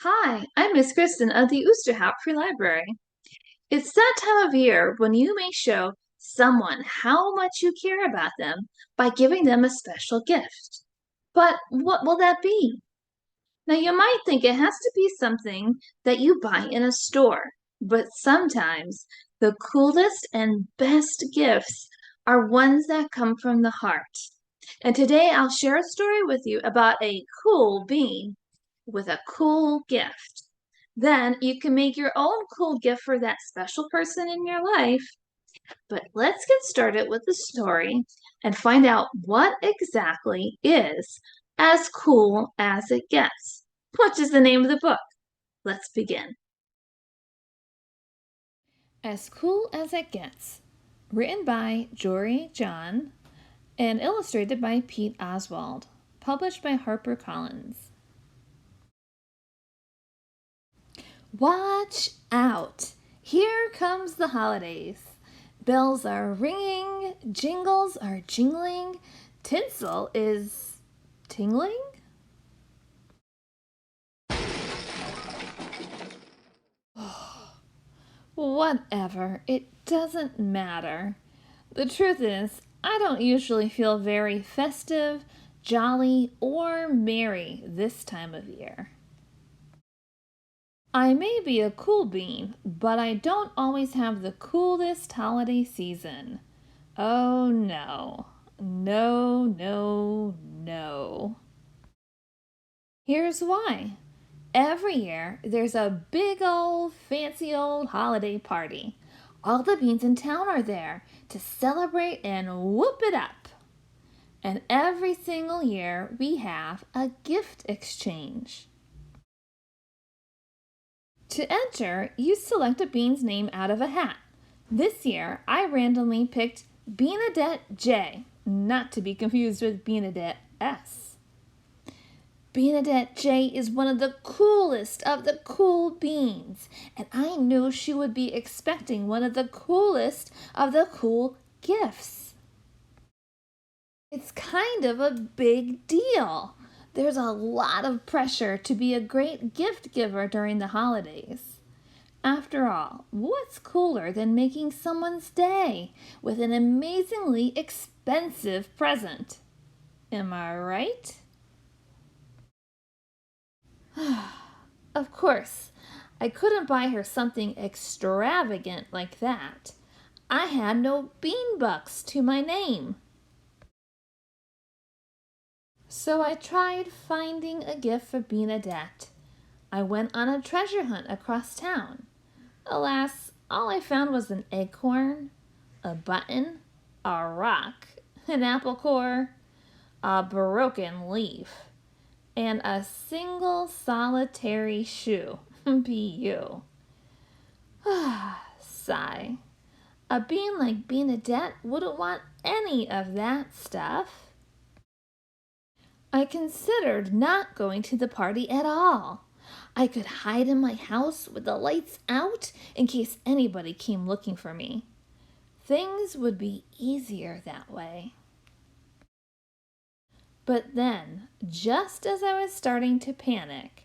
Hi, I'm Miss Kristen of the Oosterhout Free Library. It's that time of year when you may show someone how much you care about them by giving them a special gift. But what will that be? Now, you might think it has to be something that you buy in a store, but sometimes the coolest and best gifts are ones that come from the heart. And today I'll share a story with you about a cool bean with a cool gift. Then you can make your own cool gift for that special person in your life. But let's get started with the story and find out what exactly is as cool as it gets, which is the name of the book. Let's begin. As Cool as It Gets, written by Jory John and illustrated by Pete Oswald, published by HarperCollins. Watch out! Here comes the holidays. Bells are ringing, jingles are jingling, tinsel is tingling? Whatever, it doesn't matter. The truth is, I don't usually feel very festive, jolly, or merry this time of year. I may be a cool bean, but I don't always have the coolest holiday season. Oh no. No, no, no. Here's why. Every year, there's a big old fancy old holiday party. All the beans in town are there to celebrate and whoop it up. And every single year, we have a gift exchange. To enter, you select a bean's name out of a hat. This year, I randomly picked Beanadette J, not to be confused with Beanadette S. Beanadette J is one of the coolest of the cool beans, and I knew she would be expecting one of the coolest of the cool gifts. It's kind of a big deal. There's a lot of pressure to be a great gift giver during the holidays. After all, what's cooler than making someone's day with an amazingly expensive present? Am I right? Of course, I couldn't buy her something extravagant like that. I had no bean bucks to my name. So I tried finding a gift for Beanadette. I went on a treasure hunt across town. Alas, all I found was an acorn, a button, a rock, an apple core, a broken leaf, and a single solitary shoe. B.U. Sigh. A bean like Beanadette wouldn't want any of that stuff. I considered not going to the party at all. I could hide in my house with the lights out in case anybody came looking for me. Things would be easier that way. But then, just as I was starting to panic,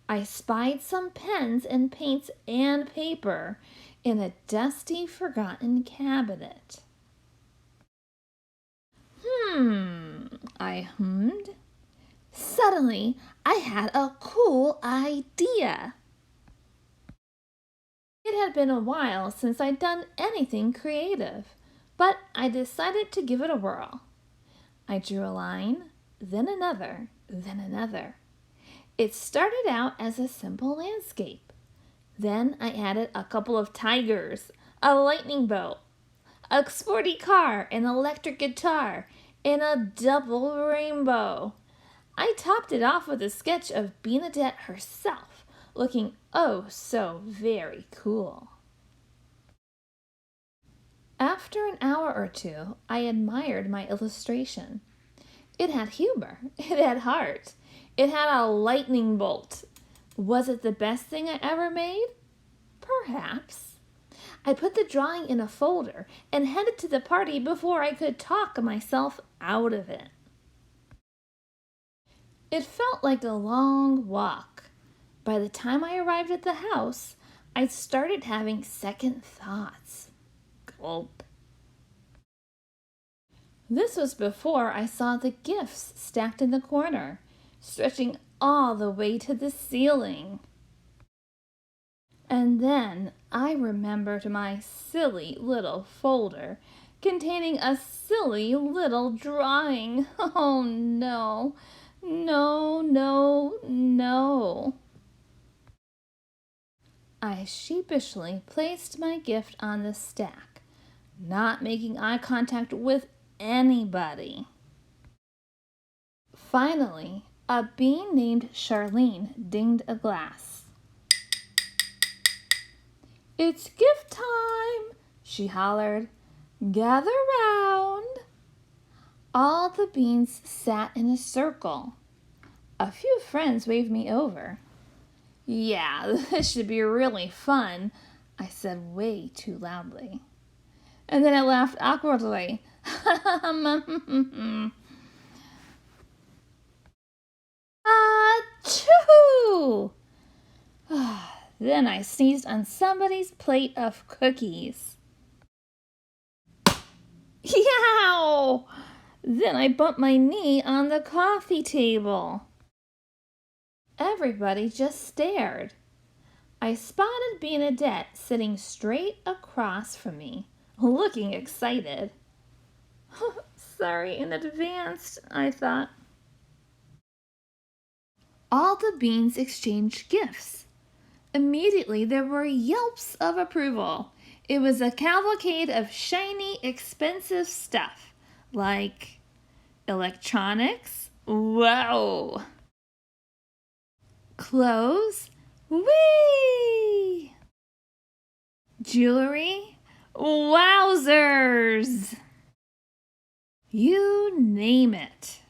I spied some pens and paints and paper in a dusty, forgotten cabinet. I hummed. Suddenly, I had a cool idea. It had been a while since I'd done anything creative, but I decided to give it a whirl. I drew a line, then another, then another. It started out as a simple landscape. Then I added a couple of tigers, a lightning bolt, a sporty car, an electric guitar, and a double rainbow. I topped it off with a sketch of Beanadette herself, looking oh so very cool. After an hour or two, I admired my illustration. It had humor, it had heart, it had a lightning bolt. Was it the best thing I ever made? Perhaps. I put the drawing in a folder and headed to the party before I could talk myself out of it. It felt like a long walk. By the time I arrived at the house, I started having second thoughts. Gulp. This was before I saw the gifts stacked in the corner, stretching all the way to the ceiling. And then I remembered my silly little folder containing a silly little drawing. Oh no, no, no, no. I sheepishly placed my gift on the stack, not making eye contact with anybody. Finally, a bean named Charlene dinged a glass. "It's gift time," she hollered. "Gather round." All the beans sat in a circle. A few friends waved me over. "Yeah, this should be really fun," I said way too loudly. And then I laughed awkwardly. Achoo! Then I sneezed on somebody's plate of cookies. Yow! Then I bumped my knee on the coffee table. Everybody just stared. I spotted Bernadette sitting straight across from me, looking excited. Sorry in advance, I thought. All the beans exchanged gifts. Immediately there were yelps of approval. It was a cavalcade of shiny, expensive stuff, like electronics, wow! Clothes, whee! Jewelry, wowzers! You name it.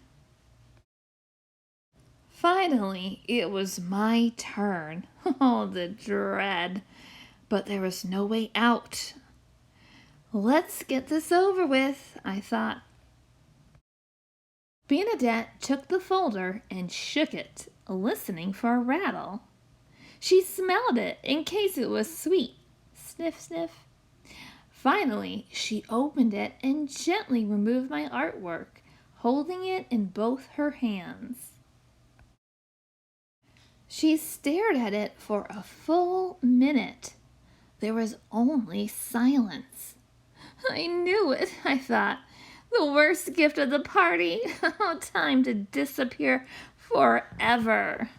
Finally, it was my turn. Oh, the dread. But there was no way out. Let's get this over with, I thought. Bernadette took the folder and shook it, listening for a rattle. She smelled it in case it was sweet. Sniff, sniff. Finally, she opened it and gently removed my artwork, holding it in both her hands. She stared at it for a full minute. There was only silence. I knew it, I thought. The worst gift of the party. Time to disappear forever.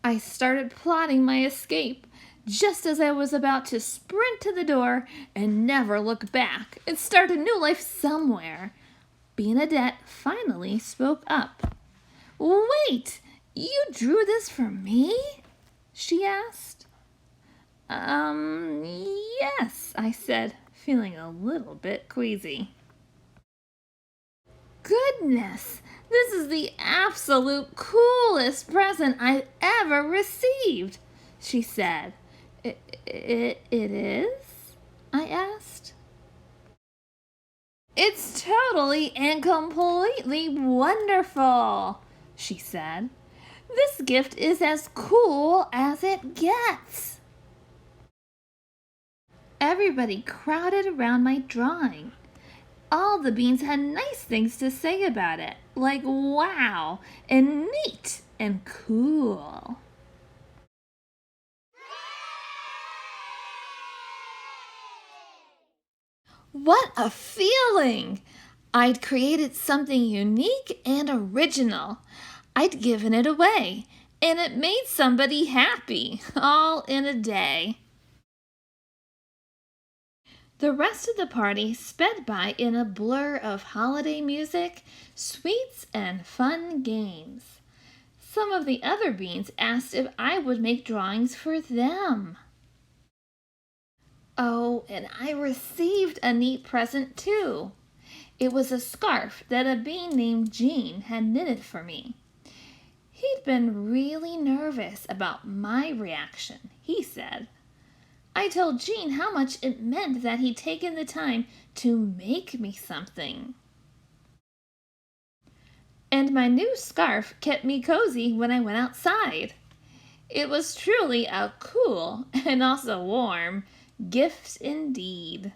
I started plotting my escape just as I was about to sprint to the door and never look back and start a new life somewhere. Bernadette finally spoke up. "Wait! You drew this for me?" she asked. Yes, I said, feeling a little bit queasy. "Goodness, this is the absolute coolest present I've ever received," she said. It is?" I asked. "It's totally and completely wonderful," she said. "This gift is as cool as it gets." Everybody crowded around my drawing. All the beans had nice things to say about it, like wow and neat and cool. What a feeling! I'd created something unique and original. I'd given it away, and it made somebody happy, all in a day. The rest of the party sped by in a blur of holiday music, sweets, and fun games. Some of the other beans asked if I would make drawings for them. Oh, and I received a neat present too. It was a scarf that a bean named Jean had knitted for me. He'd been really nervous about my reaction, he said. I told Jean how much it meant that he'd taken the time to make me something. And my new scarf kept me cozy when I went outside. It was truly a cool and also warm gift indeed.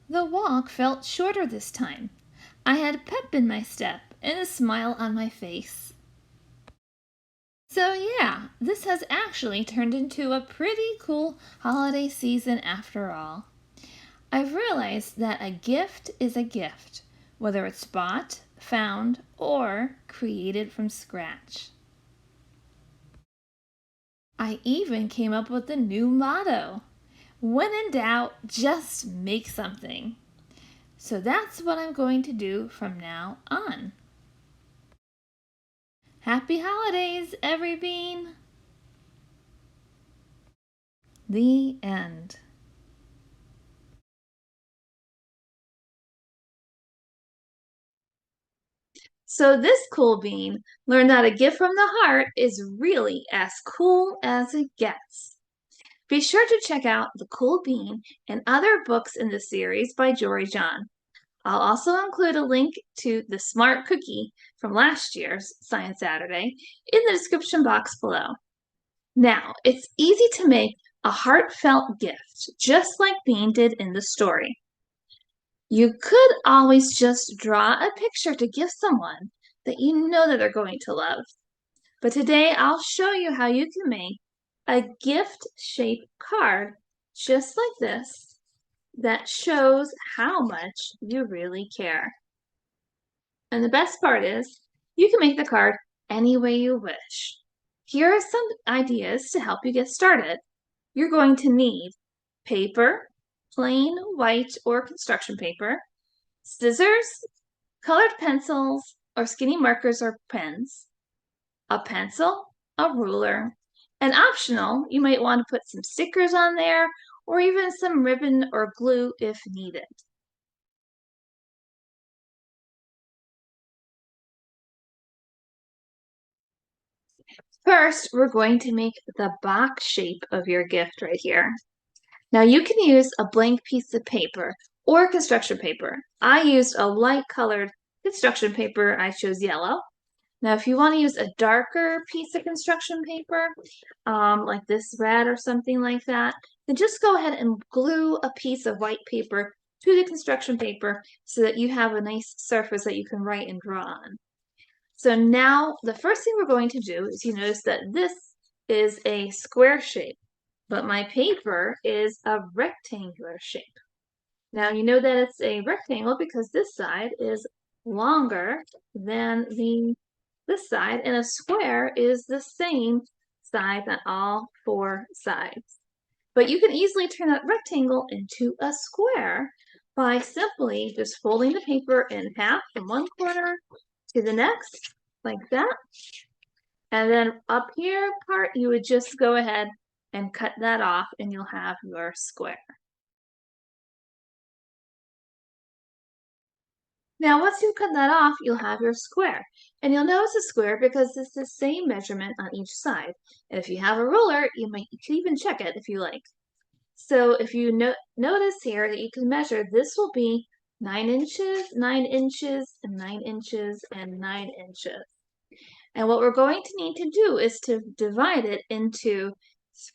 The walk felt shorter this time. I had pep in my step and a smile on my face. So, yeah, this has actually turned into a pretty cool holiday season after all. I've realized that a gift is a gift, whether it's bought, found, or created from scratch. I even came up with a new motto: when in doubt, just make something. So that's what I'm going to do from now on. Happy holidays, every bean! The end. So this cool bean learned that a gift from the heart is really as cool as it gets. Be sure to check out The Cool Bean and other books in the series by Jory John. I'll also include a link to the Smart Cookie from last year's Science Saturday in the description box below. Now, it's easy to make a heartfelt gift, just like Bean did in the story. You could always just draw a picture to give someone that you know that they're going to love. But today I'll show you how you can make a gift-shaped card just like this that shows how much you really care. And the best part is you can make the card any way you wish. Here are some ideas to help you get started. You're going to need paper, plain white or construction paper, scissors, colored pencils or skinny markers or pens, a pencil, a ruler, and optional, you might want to put some stickers on there or even some ribbon or glue if needed. First, we're going to make the box shape of your gift right here. Now you can use a blank piece of paper or construction paper. I used a light colored construction paper. I chose yellow. Now if you want to use a darker piece of construction paper, like this red or something like that, then just go ahead and glue a piece of white paper to the construction paper so that you have a nice surface that you can write and draw on. So now the first thing we're going to do is you notice that this is a square shape, but my paper is a rectangular shape. Now you know that it's a rectangle because this side is longer than this side, and a square is the same size on all four sides. But you can easily turn that rectangle into a square by simply just folding the paper in half from one corner to the next, like that. And then up here part, you would just go ahead and cut that off and you'll have your square. Now, once you cut that off, you'll have your square. And you'll notice a square because it's the same measurement on each side. And if you have a ruler, you can even check it if you like. So if you notice here that you can measure, this will be 9 inches, 9 inches, and 9 inches, and 9 inches. And what we're going to need to do is to divide it into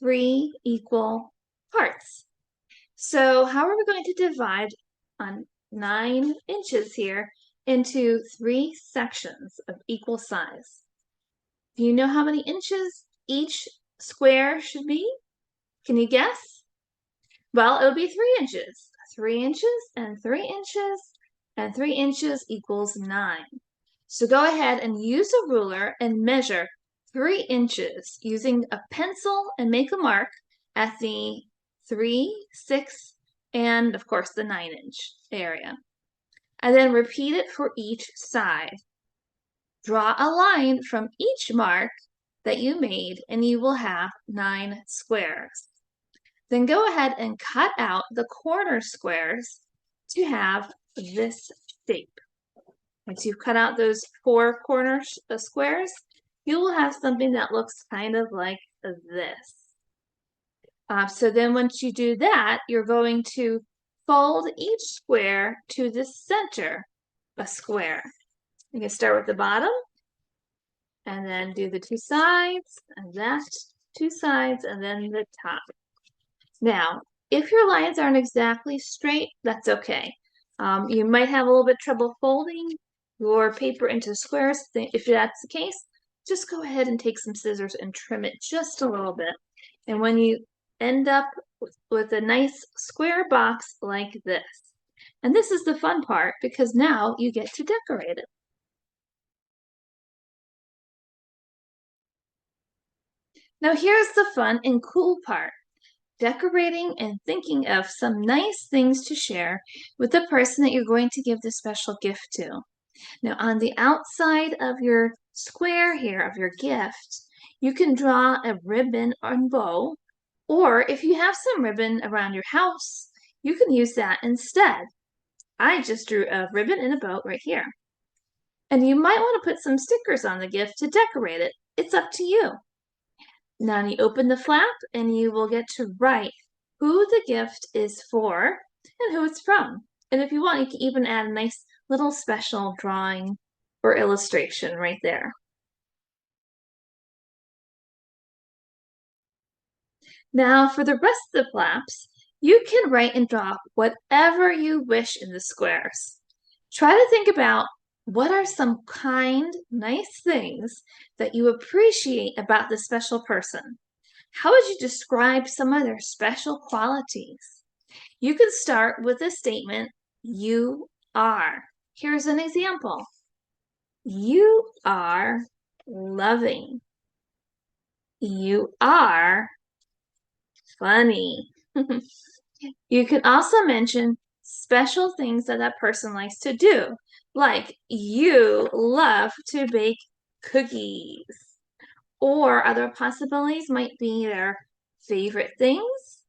3 equal parts. So how are we going to divide on 9 inches here into 3 sections of equal size? Do you know how many inches each square should be? Can you guess? Well, it'll be 3 inches. 3 inches and 3 inches and 3 inches equals 9. So go ahead and use a ruler and measure 3 inches using a pencil and make a mark at the 3, 6, and of course the 9-inch area. And then repeat it for each side. Draw a line from each mark that you made and you will have 9 squares. Then go ahead and cut out the corner squares to have this shape. Once you've cut out those 4 corner squares, you will have something that looks kind of like this. So then once you do that, you're going to fold each square to the center of a square. You can start with the bottom And then do the two sides, and that, two sides, and then the top. Now, if your lines aren't exactly straight, that's okay. You might have a little bit trouble folding your paper into squares. If that's the case, just go ahead and take some scissors and trim it just a little bit. And when you end up with a nice square box like this, and this is the fun part because now you get to decorate it. Now here's the fun and cool part. Decorating and thinking of some nice things to share with the person that you're going to give the special gift to. Now on the outside of your square here of your gift, you can draw a ribbon and bow, or if you have some ribbon around your house, you can use that instead. I just drew a ribbon and a bow right here. And you might want to put some stickers on the gift to decorate it. It's up to you. Now you open the flap and you will get to write who the gift is for and who it's from. And if you want, you can even add a nice little special drawing or illustration right there. Now for the rest of the flaps, you can write and draw whatever you wish in the squares. Try to think about what are some kind, nice things that you appreciate about the special person. How would you describe some of their special qualities? You can start with a statement, you are. Here's an example. You are loving. You are funny. You can also mention special things that that person likes to do, like you love to bake cookies. Or other possibilities might be their favorite things,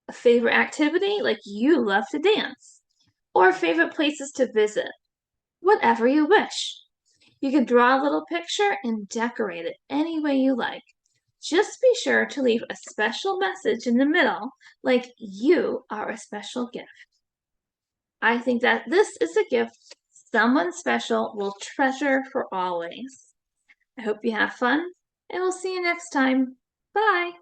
a favorite activity, like you love to dance, or favorite places to visit, whatever you wish. You can draw a little picture and decorate it any way you like. Just be sure to leave a special message in the middle, like you are a special gift. I think that this is a gift someone special will treasure for always. I hope you have fun, and we'll see you next time. Bye!